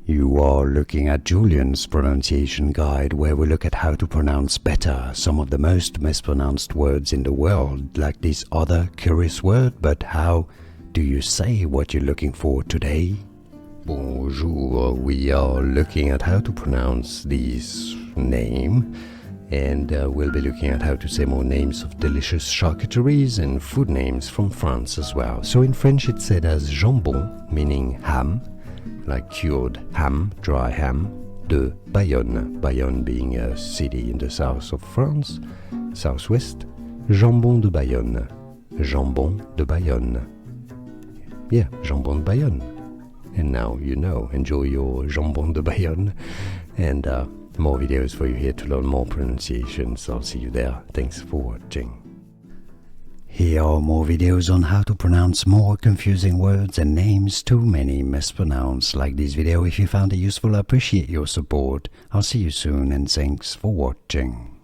You are looking at Julian's pronunciation guide, where we look at how to pronounce better some of the most mispronounced words in the world, like this other curious word. But how do you say what you're looking for today? Bonjour, we are looking at how to pronounce this name, and we'll be looking at how to say more names of delicious charcuteries and food names from France as well. So in French it's said as jambon, meaning ham, like cured ham, dry ham, de Bayonne, Bayonne being a city in the south of France, southwest. Jambon de Bayonne, Jambon de Bayonne. Yeah, Jambon de Bayonne. And now you know. Enjoy your Jambon de Bayonne, and more videos for you here to learn more pronunciations. I'll see you there. Thanks for watching. Here are more videos on how to pronounce more confusing words and names too many mispronounced. Like this video if you found it useful. I appreciate your support. I'll see you soon, and thanks for watching.